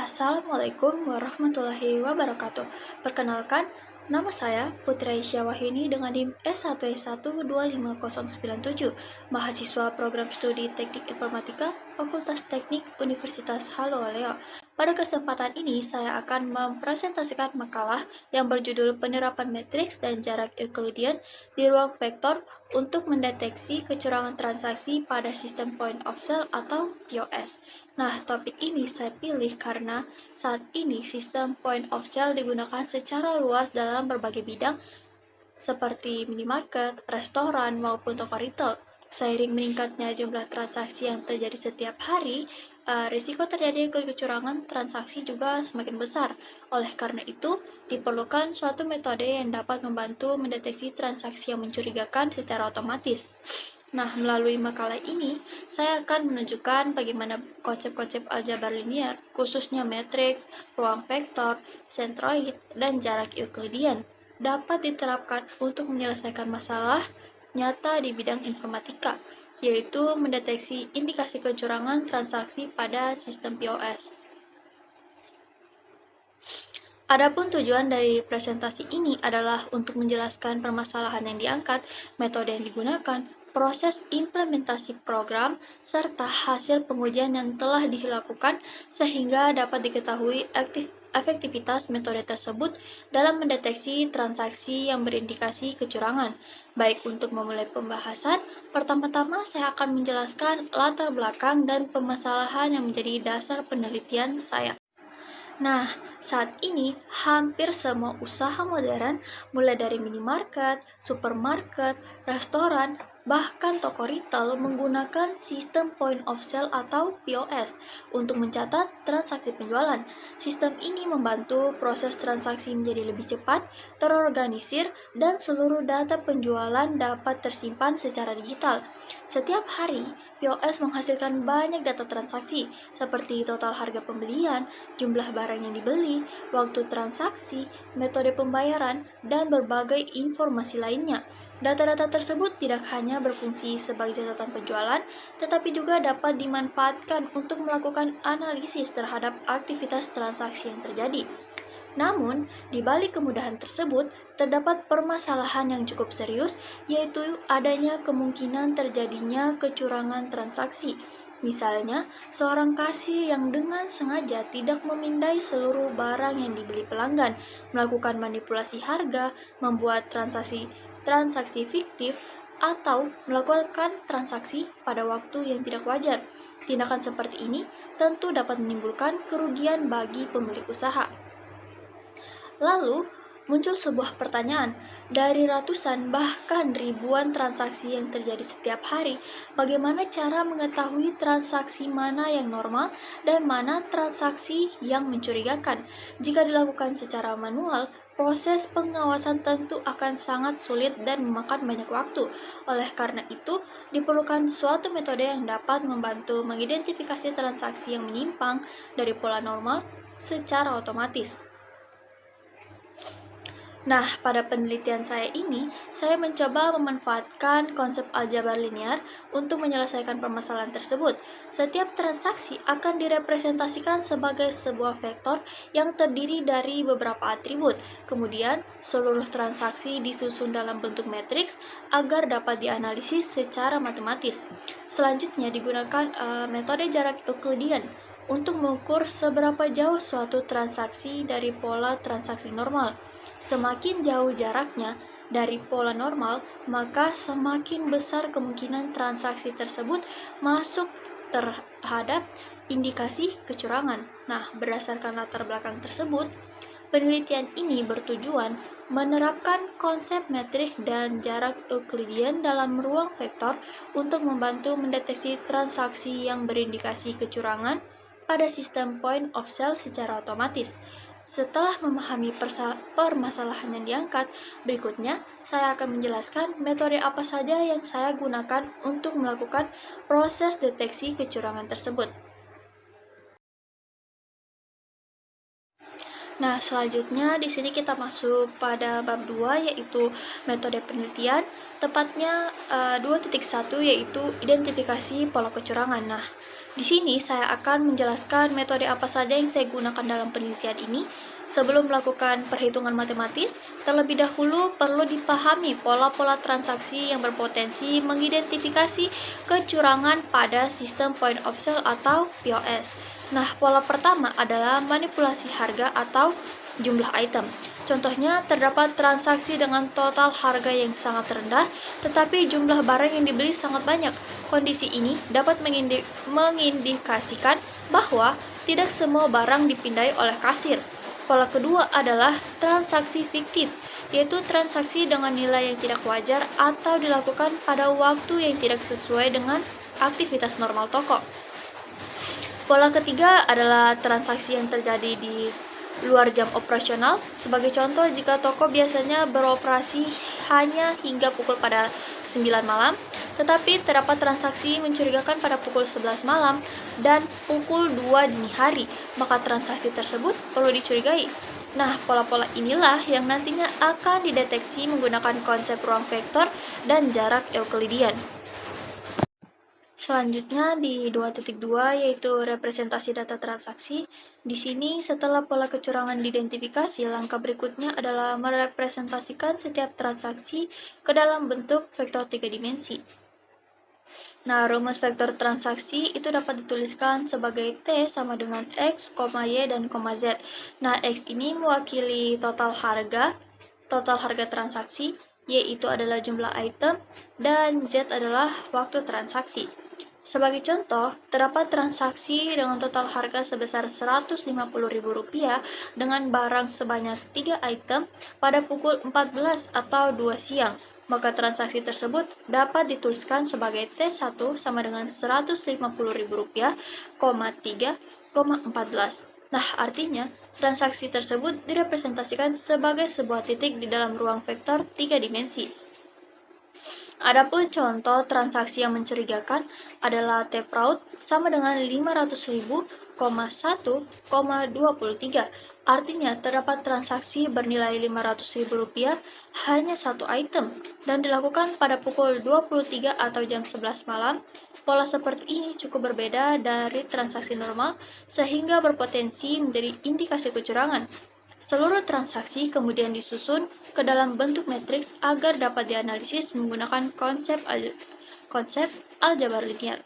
Assalamualaikum warahmatullahi wabarakatuh. Perkenalkan, nama saya Putri Aisyah Wahyuni dengan NIM S1S125097, mahasiswa program studi Teknik Informatika, Fakultas Teknik Universitas Haloleo. Pada kesempatan ini, saya akan mempresentasikan makalah yang berjudul Penerapan Matriks dan Jarak Euclidean di Ruang Vektor untuk mendeteksi kecurangan transaksi pada sistem point of sale atau POS. Nah, topik ini saya pilih karena saat ini sistem point of sale digunakan secara luas dalam berbagai bidang seperti minimarket, restoran, maupun toko retail. Seiring meningkatnya jumlah transaksi yang terjadi setiap hari, risiko terjadi kecurangan transaksi juga semakin besar. Oleh karena itu, diperlukan suatu metode yang dapat membantu mendeteksi transaksi yang mencurigakan secara otomatis. Nah, melalui makalah ini, saya akan menunjukkan bagaimana konsep-konsep aljabar linear, khususnya matriks, ruang vektor, sentroid, dan jarak Euclidean, dapat diterapkan untuk menyelesaikan masalah nyata di bidang informatika, yaitu mendeteksi indikasi kecurangan transaksi pada sistem POS. Adapun tujuan dari presentasi ini adalah untuk menjelaskan permasalahan yang diangkat, metode yang digunakan, proses implementasi program, serta hasil pengujian yang telah dilakukan sehingga dapat diketahui efektivitas metode tersebut dalam mendeteksi transaksi yang berindikasi kecurangan. Baik, untuk memulai pembahasan, pertama-tama saya akan menjelaskan latar belakang dan permasalahan yang menjadi dasar penelitian saya. Nah, saat ini hampir semua usaha modern, mulai dari minimarket, supermarket, restoran, bahkan toko retail menggunakan sistem point of sale atau POS untuk mencatat transaksi penjualan. Sistem ini membantu proses transaksi menjadi lebih cepat, terorganisir, dan seluruh data penjualan dapat tersimpan secara digital. Setiap hari, POS menghasilkan banyak data transaksi, seperti total harga pembelian, jumlah barang yang dibeli, waktu transaksi, metode pembayaran, dan berbagai informasi lainnya. Data-data tersebut tidak hanya berfungsi sebagai catatan penjualan, tetapi juga dapat dimanfaatkan untuk melakukan analisis terhadap aktivitas transaksi yang terjadi. Namun, di balik kemudahan tersebut, terdapat permasalahan yang cukup serius, yaitu adanya kemungkinan terjadinya kecurangan transaksi. Misalnya, seorang kasir yang dengan sengaja tidak memindai seluruh barang yang dibeli pelanggan, melakukan manipulasi harga, membuat transaksi fiktif, atau melakukan transaksi pada waktu yang tidak wajar. Tindakan seperti ini tentu dapat menimbulkan kerugian bagi pemilik usaha. Lalu, muncul sebuah pertanyaan, dari ratusan bahkan ribuan transaksi yang terjadi setiap hari, bagaimana cara mengetahui transaksi mana yang normal dan mana transaksi yang mencurigakan? Jika dilakukan secara manual, proses pengawasan tentu akan sangat sulit dan memakan banyak waktu. Oleh karena itu, diperlukan suatu metode yang dapat membantu mengidentifikasi transaksi yang menyimpang dari pola normal secara otomatis. Nah, pada penelitian saya ini, saya mencoba memanfaatkan konsep aljabar linear untuk menyelesaikan permasalahan tersebut. Setiap transaksi akan direpresentasikan sebagai sebuah vektor yang terdiri dari beberapa atribut. Kemudian, seluruh transaksi disusun dalam bentuk matriks agar dapat dianalisis secara matematis. Selanjutnya digunakan metode jarak Euclidean untuk mengukur seberapa jauh suatu transaksi dari pola transaksi normal. Semakin jauh jaraknya dari pola normal, maka semakin besar kemungkinan transaksi tersebut masuk terhadap indikasi kecurangan. Nah, berdasarkan latar belakang tersebut, penelitian ini bertujuan menerapkan konsep matriks dan jarak Euclidean dalam ruang vektor untuk membantu mendeteksi transaksi yang berindikasi kecurangan pada sistem point of sale secara otomatis. Setelah memahami permasalahan yang diangkat, berikutnya saya akan menjelaskan metode apa saja yang saya gunakan untuk melakukan proses deteksi kecurangan tersebut. Nah, selanjutnya di sini kita masuk pada bab 2 yaitu metode penelitian, tepatnya 2.1 yaitu identifikasi pola kecurangan. Nah, di sini saya akan menjelaskan metode apa saja yang saya gunakan dalam penelitian ini. Sebelum melakukan perhitungan matematis, terlebih dahulu perlu dipahami pola-pola transaksi yang berpotensi mengidentifikasi kecurangan pada sistem point of sale atau POS. Nah, pola pertama adalah manipulasi harga atau jumlah item. Contohnya, terdapat transaksi dengan total harga yang sangat rendah, tetapi jumlah barang yang dibeli sangat banyak. Kondisi ini dapat mengindikasikan bahwa tidak semua barang dipindai oleh kasir. Pola kedua adalah transaksi fiktif, yaitu transaksi dengan nilai yang tidak wajar atau dilakukan pada waktu yang tidak sesuai dengan aktivitas normal toko. Pola ketiga adalah transaksi yang terjadi di luar jam operasional. Sebagai contoh, jika toko biasanya beroperasi hanya hingga pukul pada 9 malam, tetapi terdapat transaksi mencurigakan pada pukul 11 malam dan pukul 2 dini hari, maka transaksi tersebut perlu dicurigai. Nah, pola-pola inilah yang nantinya akan dideteksi menggunakan konsep ruang vektor dan jarak Euklidian. Selanjutnya di 2.2 yaitu representasi data transaksi. Di sini setelah pola kecurangan diidentifikasi, langkah berikutnya adalah merepresentasikan setiap transaksi ke dalam bentuk vektor 3 dimensi. Nah, rumus vektor transaksi itu dapat dituliskan sebagai T sama dengan X, Y, dan Z. Nah, X ini mewakili total harga transaksi, Y itu adalah jumlah item, dan Z adalah waktu transaksi. Sebagai contoh, terdapat transaksi dengan total harga sebesar Rp150.000 dengan barang sebanyak 3 item pada pukul 14 atau 2 siang. Maka transaksi tersebut dapat dituliskan sebagai T1 sama dengan Rp150.000, 3,14. Nah, artinya transaksi tersebut direpresentasikan sebagai sebuah titik di dalam ruang vektor 3 dimensi. Adapun contoh transaksi yang mencurigakan adalah T-fraud sama dengan 500.000, 1,23. Artinya terdapat transaksi bernilai Rp500.000 hanya satu item dan dilakukan pada pukul 23 atau jam 11 malam. Pola seperti ini cukup berbeda dari transaksi normal sehingga berpotensi menjadi indikasi kecurangan. Seluruh transaksi kemudian disusun ke dalam bentuk matriks agar dapat dianalisis menggunakan konsep aljabar linear.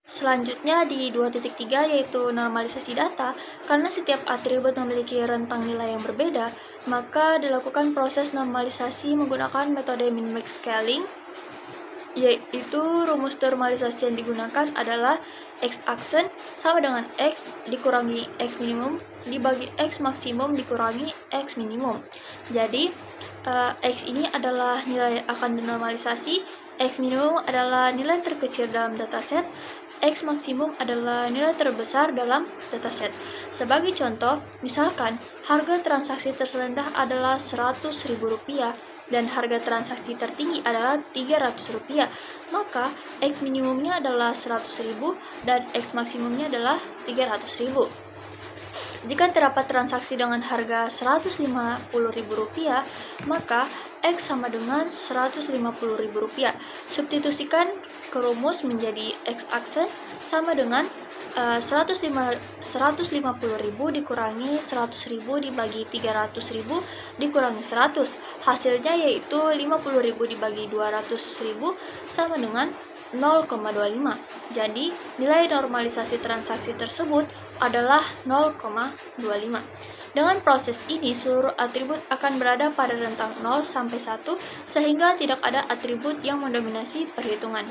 Selanjutnya di 2.3 yaitu normalisasi data. Karena setiap atribut memiliki rentang nilai yang berbeda, maka dilakukan proses normalisasi menggunakan metode min-max scaling, yaitu rumus normalisasi yang digunakan adalah X aksen sama dengan X dikurangi X minimum dibagi X maksimum dikurangi X minimum. Jadi, X ini adalah nilai yang akan dinormalisasi, X minimum adalah nilai terkecil dalam dataset, X maksimum adalah nilai terbesar dalam dataset. Sebagai contoh, misalkan harga transaksi terendah adalah Rp100.000 dan harga transaksi tertinggi adalah Rp300, maka X minimumnya adalah Rp100.000 dan X maksimumnya adalah Rp300.000. Jika terdapat transaksi dengan harga Rp150.000, maka X sama dengan Rp150.000. Substitusikan ke rumus menjadi X aksen sama dengan 150.000 dikurangi 100.000 dibagi 300.000 dikurangi 100. Hasilnya yaitu 50.000 dibagi 200.000 sama dengan 0,25. Jadi, nilai normalisasi transaksi tersebut adalah 0,25. Dengan proses ini, seluruh atribut akan berada pada rentang 0 sampai 1 sehingga tidak ada atribut yang mendominasi perhitungan.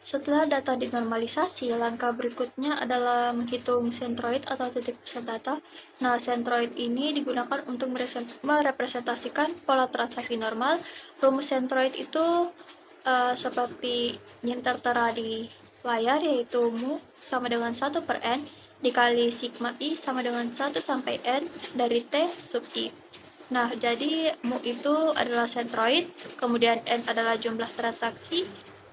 Setelah data dinormalisasi, langkah berikutnya adalah menghitung centroid atau titik pusat data. Nah, centroid ini digunakan untuk merepresentasikan pola transaksi normal. Rumus centroid itu seperti yang tertera di layar, yaitu mu sama dengan 1 per n dikali sigma i sama dengan 1 sampai n dari t sub i. Nah, jadi mu itu adalah centroid, kemudian n adalah jumlah transaksi,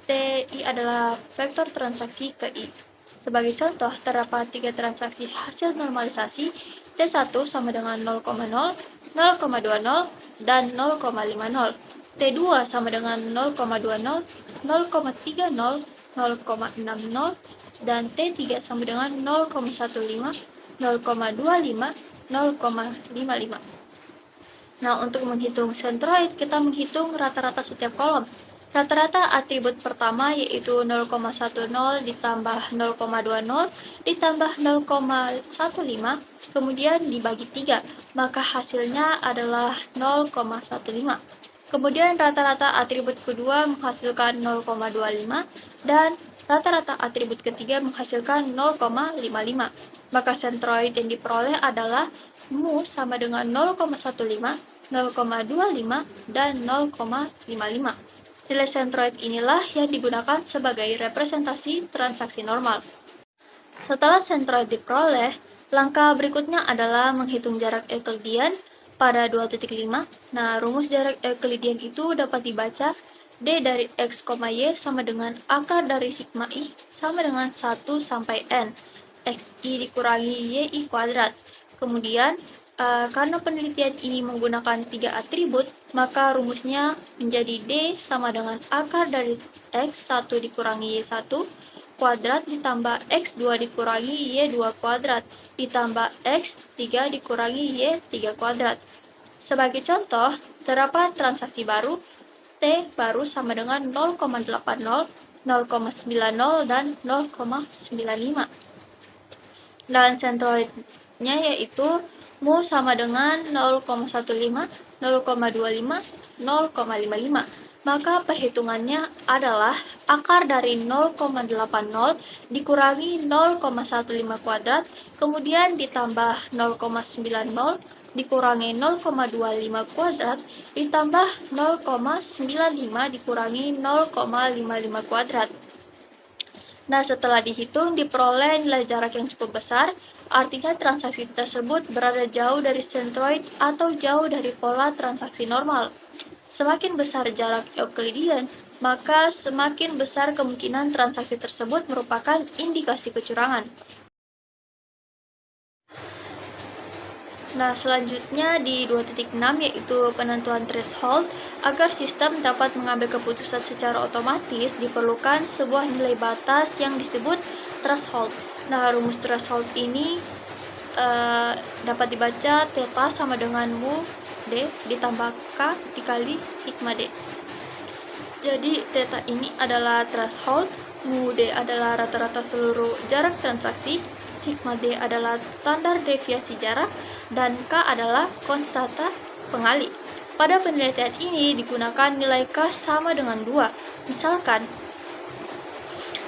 TI adalah vektor transaksi ke I. Sebagai contoh, terdapat 3 transaksi hasil normalisasi T1 sama dengan 0,0, 0,20, dan 0,50. T2 sama dengan 0,20, 0,30, 0,60, dan T3 sama dengan 0,15, 0,25, 0,55. Nah, untuk menghitung sentroid, kita menghitung rata-rata setiap kolom. Rata-rata atribut pertama yaitu 0,10 ditambah 0,20 ditambah 0,15, kemudian dibagi 3, maka hasilnya adalah 0,15. Kemudian rata-rata atribut kedua menghasilkan 0,25 dan rata-rata atribut ketiga menghasilkan 0,55. Maka sentroid yang diperoleh adalah mu sama dengan 0,15, 0,25, dan 0,55. Nilai sentroid inilah yang digunakan sebagai representasi transaksi normal. Setelah sentroid diperoleh, langkah berikutnya adalah menghitung jarak Euclidean pada 2.5. Nah, rumus jarak Euclidean itu dapat dibaca D dari X, Y sama dengan akar dari sigma I sama dengan 1 sampai N. XI dikurangi YI kuadrat. Kemudian, karena penelitian ini menggunakan 3 atribut, maka rumusnya menjadi D sama dengan akar dari X1 dikurangi Y1 kuadrat ditambah X2 dikurangi Y2 kuadrat ditambah X3 dikurangi Y3 kuadrat. Sebagai contoh, terdapat transaksi baru, T baru sama dengan 0,80, 0,90, dan 0,95. Dan sentroidnya yaitu mu sama dengan 0,15, 0,25, 0,55. Maka perhitungannya adalah akar dari 0,80 dikurangi 0,15 kuadrat, kemudian ditambah 0,90 dikurangi 0,25 kuadrat, ditambah 0,95 dikurangi 0,55 kuadrat. Nah, setelah dihitung, diperoleh nilai jarak yang cukup besar, artinya transaksi tersebut berada jauh dari sentroid atau jauh dari pola transaksi normal. Semakin besar jarak Euclidean, maka semakin besar kemungkinan transaksi tersebut merupakan indikasi kecurangan. Nah, selanjutnya di 2.6 yaitu penentuan threshold. Agar sistem dapat mengambil keputusan secara otomatis, diperlukan sebuah nilai batas yang disebut threshold. Nah, rumus threshold ini dapat dibaca theta sama dengan mu D ditambah K dikali sigma D. Jadi, theta ini adalah threshold, mu D adalah rata-rata seluruh jarak transaksi, sigma D adalah standar deviasi jarak, dan K adalah konstanta pengali. Pada penelitian ini digunakan nilai K sama dengan 2. Misalkan,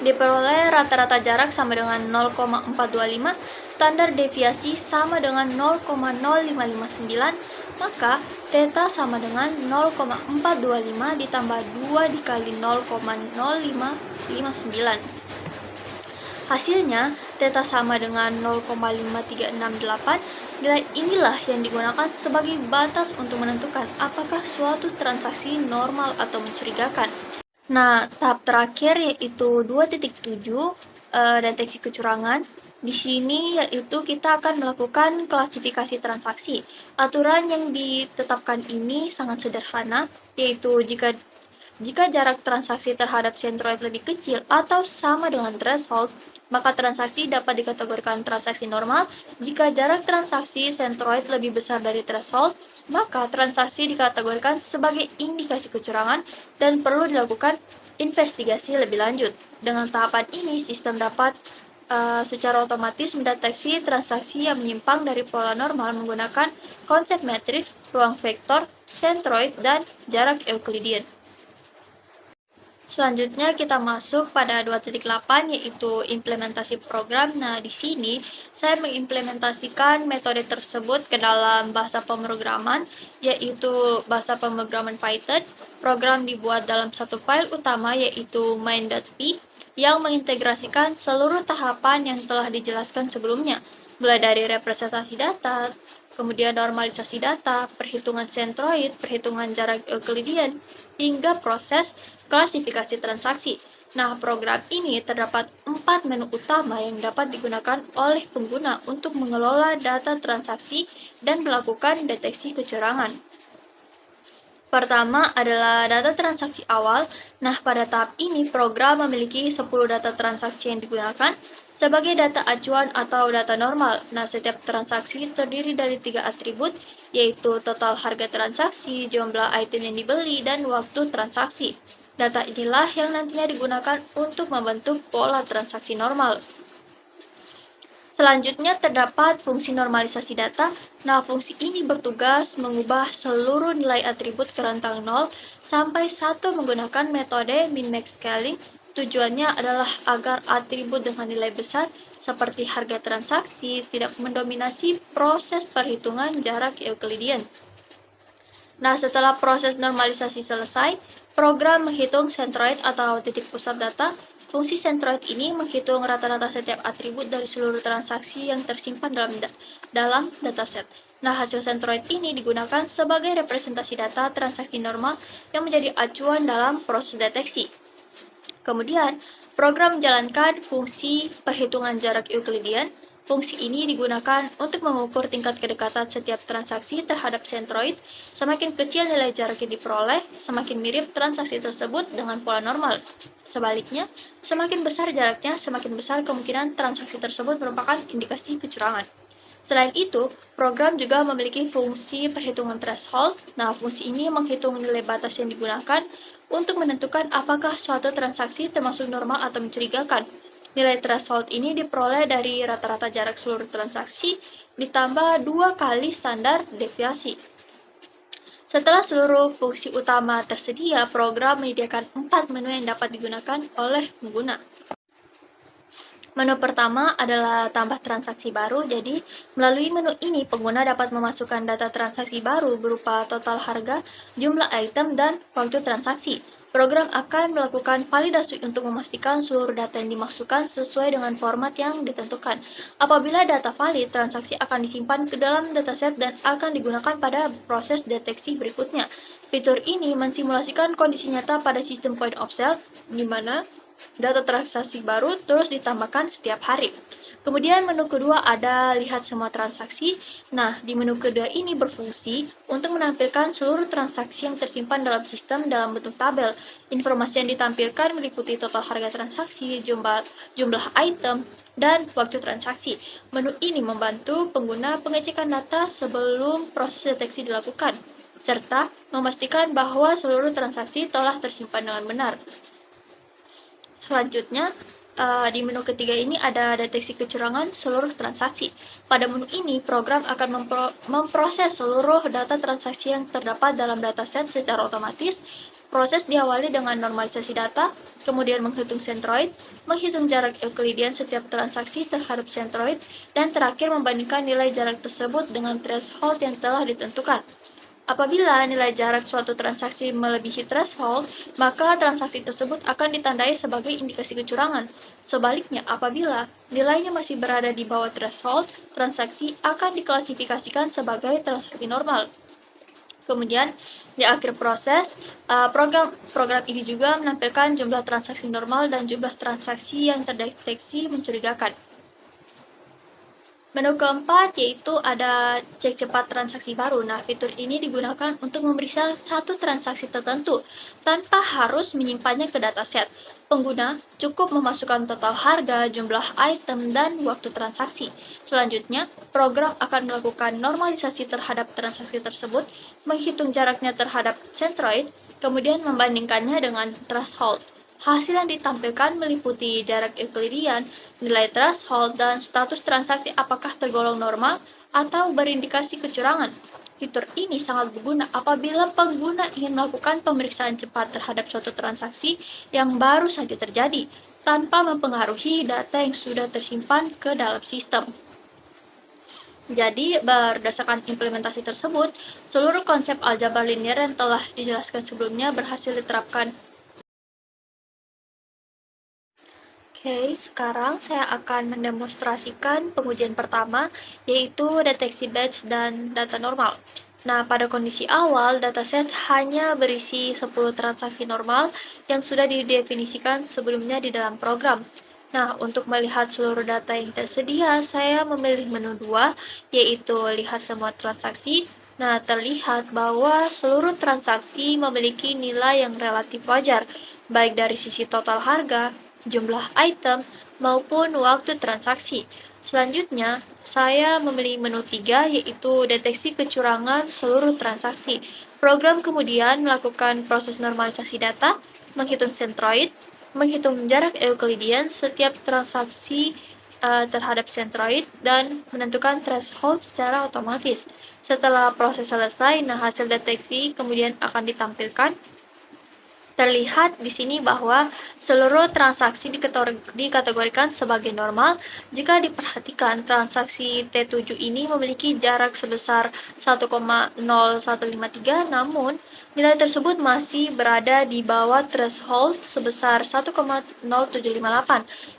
diperoleh rata-rata jarak sama dengan 0,425, standar deviasi sama dengan 0,0559, maka theta sama dengan 0,425 ditambah 2 dikali 0,0559. Hasilnya, theta sama dengan 0,5368. Nilai inilah yang digunakan sebagai batas untuk menentukan apakah suatu transaksi normal atau mencurigakan. Nah, tahap terakhir yaitu 2.7, deteksi kecurangan. Di sini yaitu kita akan melakukan klasifikasi transaksi. Aturan yang ditetapkan ini sangat sederhana, yaitu jika jarak transaksi terhadap sentroid lebih kecil atau sama dengan threshold, maka transaksi dapat dikategorikan transaksi normal. Jika jarak transaksi sentroid lebih besar dari threshold, maka transaksi dikategorikan sebagai indikasi kecurangan dan perlu dilakukan investigasi lebih lanjut. Dengan tahapan ini, sistem dapat secara otomatis mendeteksi transaksi yang menyimpang dari pola normal menggunakan konsep matriks, ruang vektor, sentroid, dan jarak Euclidean. Selanjutnya kita masuk pada 2.8 yaitu implementasi program. Nah, di sini saya mengimplementasikan metode tersebut ke dalam bahasa pemrograman yaitu bahasa pemrograman Python. Program dibuat dalam satu file utama yaitu main.py yang mengintegrasikan seluruh tahapan yang telah dijelaskan sebelumnya. mulai dari representasi data, kemudian normalisasi data, perhitungan sentroid, perhitungan jarak Euclidean, hingga proses klasifikasi transaksi. Nah, program ini terdapat 4 menu utama yang dapat digunakan oleh pengguna untuk mengelola data transaksi dan melakukan deteksi kecurangan. Pertama adalah data transaksi awal. Nah, pada tahap ini program memiliki 10 data transaksi yang digunakan sebagai data acuan atau data normal. Nah, setiap transaksi terdiri dari 3 atribut, yaitu total harga transaksi, jumlah item yang dibeli, dan waktu transaksi. Data inilah yang nantinya digunakan untuk membentuk pola transaksi normal. Selanjutnya terdapat fungsi normalisasi data. Nah, fungsi ini bertugas mengubah seluruh nilai atribut ke rentang 0 sampai 1 menggunakan metode min-max scaling. Tujuannya adalah agar atribut dengan nilai besar seperti harga transaksi tidak mendominasi proses perhitungan jarak Euclidean. Nah, setelah proses normalisasi selesai, program menghitung centroid atau titik pusat data. Fungsi centroid ini menghitung rata-rata setiap atribut dari seluruh transaksi yang tersimpan dalam dataset. Nah, hasil centroid ini digunakan sebagai representasi data transaksi normal yang menjadi acuan dalam proses deteksi. Kemudian, program menjalankan fungsi perhitungan jarak Euclidean. Fungsi ini digunakan untuk mengukur tingkat kedekatan setiap transaksi terhadap centroid. Semakin kecil nilai jarak yang diperoleh, semakin mirip transaksi tersebut dengan pola normal. Sebaliknya, semakin besar jaraknya, semakin besar kemungkinan transaksi tersebut merupakan indikasi kecurangan. Selain itu, program juga memiliki fungsi perhitungan threshold. Nah, fungsi ini menghitung nilai batas yang digunakan untuk menentukan apakah suatu transaksi termasuk normal atau mencurigakan. Nilai threshold ini diperoleh dari rata-rata jarak seluruh transaksi ditambah 2 kali standar deviasi. Setelah seluruh fungsi utama tersedia, program menyediakan 4 menu yang dapat digunakan oleh pengguna. Menu pertama adalah tambah transaksi baru. Jadi, melalui menu ini pengguna dapat memasukkan data transaksi baru berupa total harga, jumlah item, dan waktu transaksi. Program akan melakukan validasi untuk memastikan seluruh data yang dimasukkan sesuai dengan format yang ditentukan. Apabila data valid, transaksi akan disimpan ke dalam dataset dan akan digunakan pada proses deteksi berikutnya. Fitur ini mensimulasikan kondisi nyata pada sistem point of sale, di mana data transaksi baru terus ditambahkan setiap hari. Kemudian menu kedua ada lihat semua transaksi. Nah, di menu kedua ini berfungsi untuk menampilkan seluruh transaksi yang tersimpan dalam sistem dalam bentuk tabel. Informasi yang ditampilkan meliputi total harga transaksi, jumlah item, dan waktu transaksi. Menu ini membantu pengguna pengecekan data sebelum proses deteksi dilakukan, serta memastikan bahwa seluruh transaksi telah tersimpan dengan benar. Selanjutnya, di menu ketiga ini ada deteksi kecurangan seluruh transaksi. Pada menu ini, program akan memproses seluruh data transaksi yang terdapat dalam dataset secara otomatis. Proses diawali dengan normalisasi data, kemudian menghitung centroid, menghitung jarak Euclidean setiap transaksi terhadap centroid, dan terakhir membandingkan nilai jarak tersebut dengan threshold yang telah ditentukan. Apabila nilai jarak suatu transaksi melebihi threshold, maka transaksi tersebut akan ditandai sebagai indikasi kecurangan. Sebaliknya, apabila nilainya masih berada di bawah threshold, transaksi akan diklasifikasikan sebagai transaksi normal. Kemudian, di akhir proses, program ini juga menampilkan jumlah transaksi normal dan jumlah transaksi yang terdeteksi mencurigakan. Menu keempat yaitu ada cek cepat transaksi baru. Nah, fitur ini digunakan untuk memeriksa satu transaksi tertentu tanpa harus menyimpannya ke dataset. Pengguna cukup memasukkan total harga, jumlah item, dan waktu transaksi. Selanjutnya, program akan melakukan normalisasi terhadap transaksi tersebut, menghitung jaraknya terhadap centroid, kemudian membandingkannya dengan threshold. Hasil yang ditampilkan meliputi jarak Euclidean, nilai threshold, dan status transaksi apakah tergolong normal atau berindikasi kecurangan. Fitur ini sangat berguna apabila pengguna ingin melakukan pemeriksaan cepat terhadap suatu transaksi yang baru saja terjadi, tanpa mempengaruhi data yang sudah tersimpan ke dalam sistem. Jadi, berdasarkan implementasi tersebut, seluruh konsep aljabar linear yang telah dijelaskan sebelumnya berhasil diterapkan. Oke, sekarang saya akan mendemonstrasikan pengujian pertama, yaitu deteksi batch dan data normal. Nah, pada kondisi awal, dataset hanya berisi 10 transaksi normal yang sudah didefinisikan sebelumnya di dalam program. Nah, untuk melihat seluruh data yang tersedia, saya memilih menu 2, yaitu lihat semua transaksi. Nah, terlihat bahwa seluruh transaksi memiliki nilai yang relatif wajar, baik dari sisi total harga, jumlah item, maupun waktu transaksi. Selanjutnya, saya memilih menu 3 yaitu deteksi kecurangan seluruh transaksi. Program kemudian melakukan proses normalisasi data, menghitung sentroid, menghitung jarak Euclidean setiap transaksi terhadap sentroid, dan menentukan threshold secara otomatis. Setelah proses selesai, nah hasil deteksi kemudian akan ditampilkan. Terlihat di sini bahwa seluruh transaksi dikategorikan sebagai normal jika diperhatikan transaksi T7 ini memiliki jarak sebesar 1,0153, namun nilai tersebut masih berada di bawah threshold sebesar 1,0758.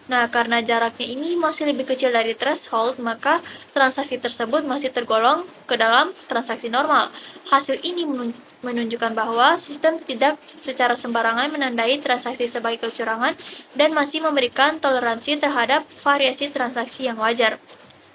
Nah, karena jaraknya ini masih lebih kecil dari threshold, maka transaksi tersebut masih tergolong ke dalam transaksi normal. Hasil ini menunjukkan bahwa sistem tidak secara sembarangan menandai transaksi sebagai kecurangan dan masih memberikan toleransi terhadap variasi transaksi yang wajar.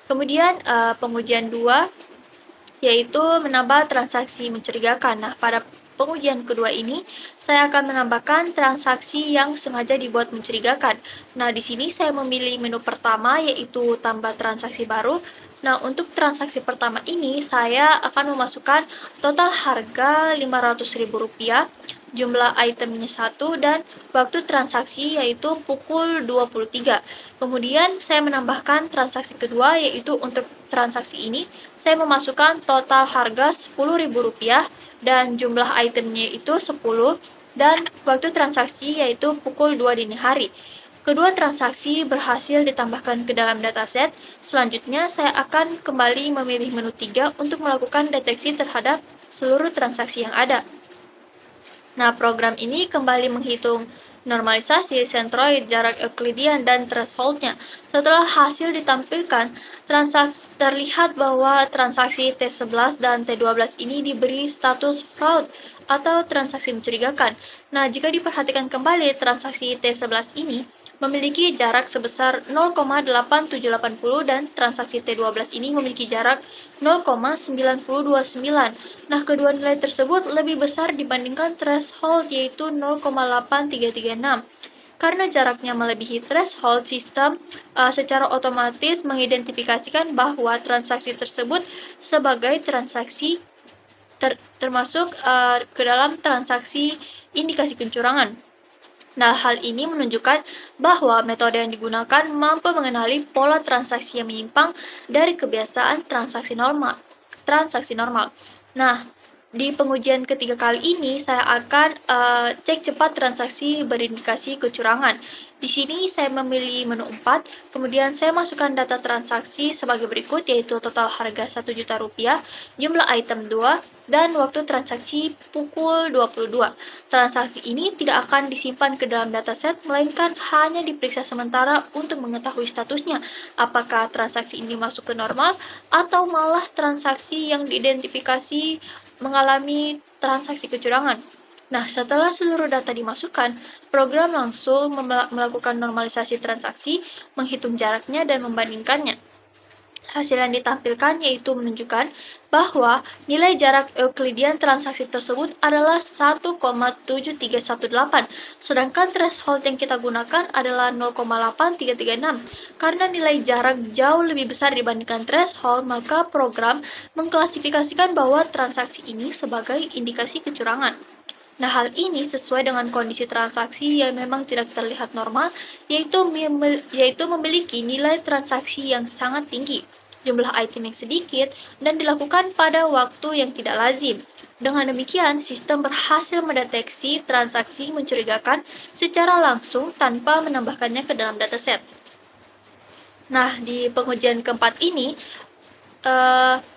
Kemudian pengujian 2 yaitu menambah transaksi mencurigakan. Nah, pada pengujian kedua ini saya akan menambahkan transaksi yang sengaja dibuat mencurigakan. Nah, di sini saya memilih menu pertama yaitu tambah transaksi baru. Nah, untuk transaksi pertama ini saya akan memasukkan total harga Rp500.000, jumlah itemnya 1, dan waktu transaksi yaitu pukul 23. Kemudian saya menambahkan transaksi kedua yaitu untuk transaksi ini saya memasukkan total harga Rp10.000 dan jumlah itemnya itu 10, dan waktu transaksi yaitu pukul 2 dini hari. Kedua transaksi berhasil ditambahkan ke dalam dataset. Selanjutnya, saya akan kembali memilih menu 3 untuk melakukan deteksi terhadap seluruh transaksi yang ada. Nah, program ini kembali menghitung normalisasi, sentroid, jarak Euclidean, dan threshold-nya. Setelah hasil ditampilkan, terlihat bahwa transaksi T11 dan T12 ini diberi status fraud atau transaksi mencurigakan. Nah, jika diperhatikan kembali, transaksi T11 ini memiliki jarak sebesar 0,8780 dan transaksi T12 ini memiliki jarak 0,9029. Nah, kedua nilai tersebut lebih besar dibandingkan threshold yaitu 0,8336. Karena jaraknya melebihi threshold, sistem secara otomatis mengidentifikasikan bahwa transaksi tersebut sebagai transaksi termasuk ke dalam transaksi indikasi kecurangan. Nah, hal ini menunjukkan bahwa metode yang digunakan mampu mengenali pola transaksi yang menyimpang dari kebiasaan transaksi normal. Nah, di pengujian ketiga kali ini saya akan cek cepat transaksi berindikasi kecurangan. Di sini saya memilih menu 4, kemudian saya masukkan data transaksi sebagai berikut yaitu total harga Rp1.000.000, jumlah item 2, dan waktu transaksi pukul 22. Transaksi ini tidak akan disimpan ke dalam dataset, melainkan hanya diperiksa sementara untuk mengetahui statusnya, apakah transaksi ini masuk ke normal atau malah transaksi yang diidentifikasi mengalami transaksi kecurangan. Nah, setelah seluruh data dimasukkan, program langsung melakukan normalisasi transaksi, menghitung jaraknya, dan membandingkannya. Hasil yang ditampilkan yaitu menunjukkan bahwa nilai jarak Euclidean transaksi tersebut adalah 1,7318, sedangkan threshold yang kita gunakan adalah 0,8336. Karena nilai jarak jauh lebih besar dibandingkan threshold, maka program mengklasifikasikan bahwa transaksi ini sebagai indikasi kecurangan. Nah, hal ini sesuai dengan kondisi transaksi yang memang tidak terlihat normal, yaitu memiliki nilai transaksi yang sangat tinggi, jumlah item yang sedikit, dan dilakukan pada waktu yang tidak lazim. Dengan demikian, sistem berhasil mendeteksi transaksi mencurigakan secara langsung tanpa menambahkannya ke dalam dataset. Nah, di pengujian keempat ini,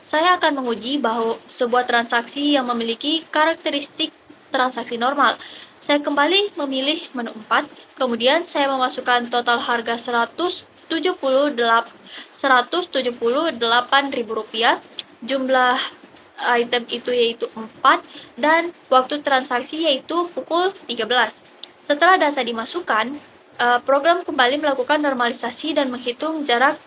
saya akan menguji bahwa sebuah transaksi yang memiliki karakteristik transaksi normal. Saya kembali memilih menu 4, kemudian saya memasukkan total harga Rp178.000, jumlah item itu yaitu 4, dan waktu transaksi yaitu pukul 13. Setelah data dimasukkan, program kembali melakukan normalisasi dan menghitung jarak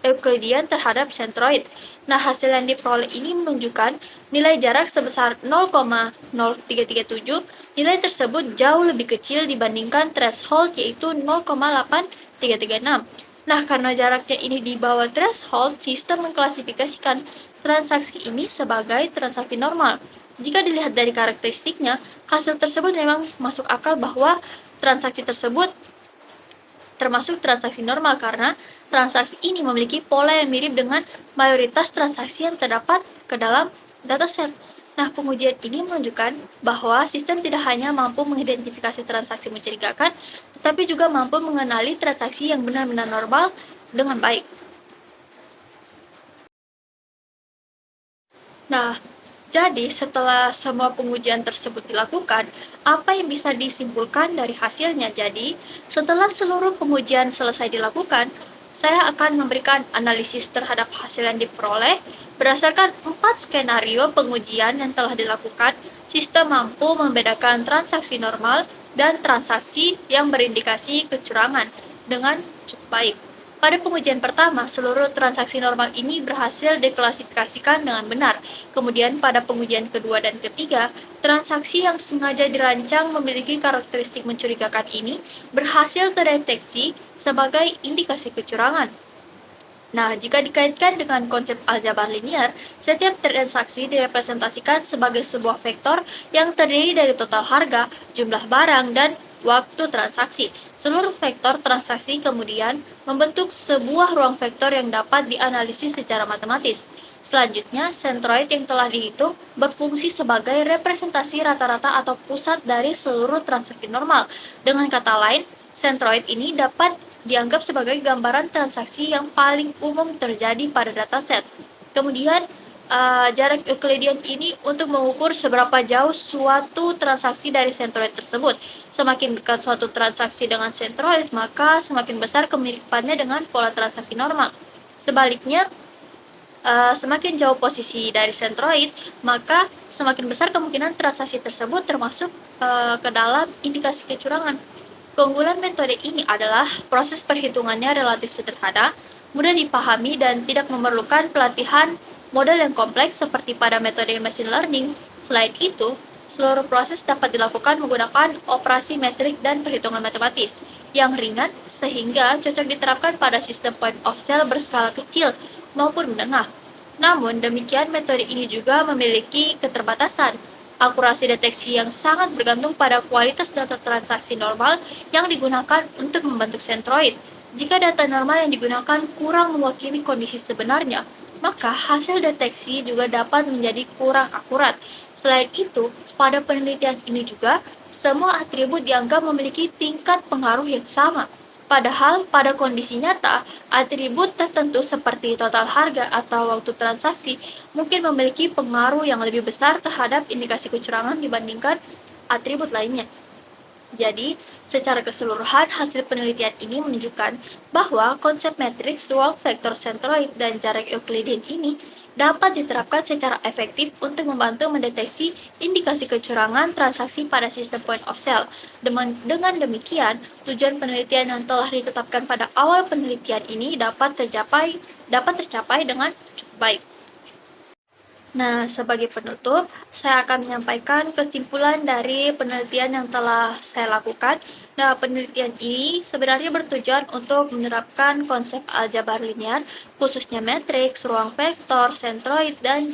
Euclidean terhadap sentroid. Nah, hasil yang diperoleh ini menunjukkan nilai jarak sebesar 0,0337. Nilai tersebut jauh lebih kecil dibandingkan threshold yaitu 0,8336. Nah, karena jaraknya ini di bawah threshold, sistem mengklasifikasikan transaksi ini sebagai transaksi normal. Jika dilihat dari karakteristiknya, hasil tersebut memang masuk akal bahwa transaksi tersebut termasuk transaksi normal karena transaksi ini memiliki pola yang mirip dengan mayoritas transaksi yang terdapat ke dalam dataset. Nah, pengujian ini menunjukkan bahwa sistem tidak hanya mampu mengidentifikasi transaksi mencurigakan, tetapi juga mampu mengenali transaksi yang benar-benar normal dengan baik. Nah, jadi setelah semua pengujian tersebut dilakukan, apa yang bisa disimpulkan dari hasilnya? Jadi, setelah seluruh pengujian selesai dilakukan, saya akan memberikan analisis terhadap hasil yang diperoleh. Berdasarkan 4 skenario pengujian yang telah dilakukan, sistem mampu membedakan transaksi normal dan transaksi yang berindikasi kecurangan dengan cukup baik. Pada pengujian pertama, seluruh transaksi normal ini berhasil diklasifikasikan dengan benar. Kemudian pada pengujian kedua dan ketiga, transaksi yang sengaja dirancang memiliki karakteristik mencurigakan ini berhasil terdeteksi sebagai indikasi kecurangan. Nah, jika dikaitkan dengan konsep aljabar linear, setiap transaksi direpresentasikan sebagai sebuah vektor yang terdiri dari total harga, jumlah barang, dan waktu transaksi. Seluruh vektor transaksi kemudian membentuk sebuah ruang vektor yang dapat dianalisis secara matematis. Selanjutnya, sentroid yang telah dihitung berfungsi sebagai representasi rata-rata atau pusat dari seluruh transaksi normal. Dengan kata lain, sentroid ini dapat dianggap sebagai gambaran transaksi yang paling umum terjadi pada dataset. Kemudian, jarak Euclidean ini untuk mengukur seberapa jauh suatu transaksi dari sentroid tersebut. Semakin dekat suatu transaksi dengan sentroid, maka semakin besar kemiripannya dengan pola transaksi normal. Sebaliknya, semakin jauh posisi dari sentroid, maka semakin besar kemungkinan transaksi tersebut termasuk ke dalam indikasi kecurangan. Keunggulan metode ini adalah proses perhitungannya relatif sederhana, mudah dipahami, dan tidak memerlukan pelatihan model yang kompleks seperti pada metode machine learning. Selain itu, seluruh proses dapat dilakukan menggunakan operasi metrik dan perhitungan matematis yang ringan sehingga cocok diterapkan pada sistem point of sale berskala kecil maupun menengah. Namun demikian, metode ini juga memiliki keterbatasan. Akurasi deteksi yang sangat bergantung pada kualitas data transaksi normal yang digunakan untuk membentuk sentroid. Jika data normal yang digunakan kurang mewakili kondisi sebenarnya, maka hasil deteksi juga dapat menjadi kurang akurat. Selain itu, pada penelitian ini juga, semua atribut dianggap memiliki tingkat pengaruh yang sama. Padahal pada kondisi nyata, atribut tertentu seperti total harga atau waktu transaksi mungkin memiliki pengaruh yang lebih besar terhadap indikasi kecurangan dibandingkan atribut lainnya. Jadi, secara keseluruhan, hasil penelitian ini menunjukkan bahwa konsep matriks ruang vektor sentroid dan jarak Euclidean ini dapat diterapkan secara efektif untuk membantu mendeteksi indikasi kecurangan transaksi pada sistem point of sale. Dengan demikian, tujuan penelitian yang telah ditetapkan pada awal penelitian ini dapat tercapai dengan cukup baik. Nah, sebagai penutup, saya akan menyampaikan kesimpulan dari penelitian yang telah saya lakukan. Nah, penelitian ini sebenarnya bertujuan untuk menerapkan konsep aljabar linear, khususnya matriks, ruang vektor, sentroid, dan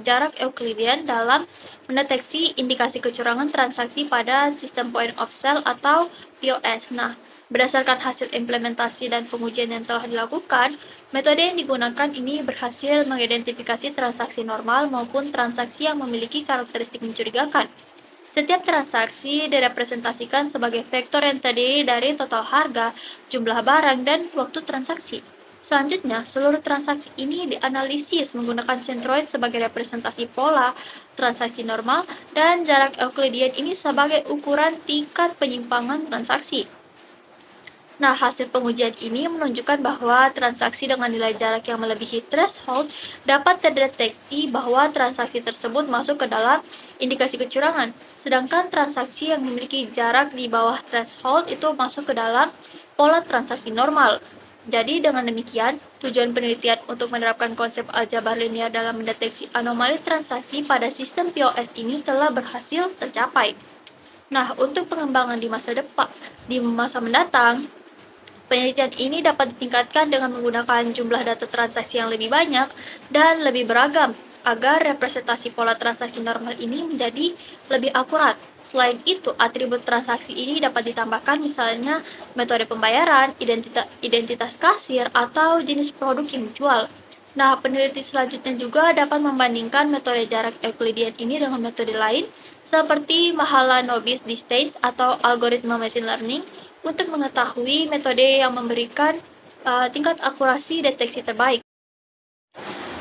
jarak Euclidean dalam mendeteksi indikasi kecurangan transaksi pada sistem point of sale atau POS. Nah, berdasarkan hasil implementasi dan pengujian yang telah dilakukan, metode yang digunakan ini berhasil mengidentifikasi transaksi normal maupun transaksi yang memiliki karakteristik mencurigakan. Setiap transaksi direpresentasikan sebagai vektor yang terdiri dari total harga, jumlah barang, dan waktu transaksi. Selanjutnya, seluruh transaksi ini dianalisis menggunakan centroid sebagai representasi pola, transaksi normal, dan jarak Euclidean ini sebagai ukuran tingkat penyimpangan transaksi. Nah, hasil pengujian ini menunjukkan bahwa transaksi dengan nilai jarak yang melebihi threshold dapat terdeteksi bahwa transaksi tersebut masuk ke dalam indikasi kecurangan, sedangkan transaksi yang memiliki jarak di bawah threshold itu masuk ke dalam pola transaksi normal. Jadi, dengan demikian, tujuan penelitian untuk menerapkan konsep aljabar linear dalam mendeteksi anomali transaksi pada sistem POS ini telah berhasil tercapai. Nah, untuk pengembangan di masa mendatang, penelitian ini dapat ditingkatkan dengan menggunakan jumlah data transaksi yang lebih banyak dan lebih beragam agar representasi pola transaksi normal ini menjadi lebih akurat. Selain itu, atribut transaksi ini dapat ditambahkan misalnya metode pembayaran, identitas kasir, atau jenis produk yang dijual. Nah, peneliti selanjutnya juga dapat membandingkan metode jarak Euclidean ini dengan metode lain seperti Mahalanobis distance atau algoritma machine learning untuk mengetahui metode yang memberikan tingkat akurasi deteksi terbaik.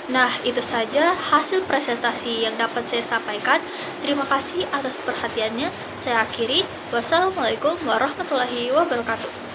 Nah, itu saja hasil presentasi yang dapat saya sampaikan. Terima kasih atas perhatiannya. Saya akhiri. Wassalamualaikum warahmatullahi wabarakatuh.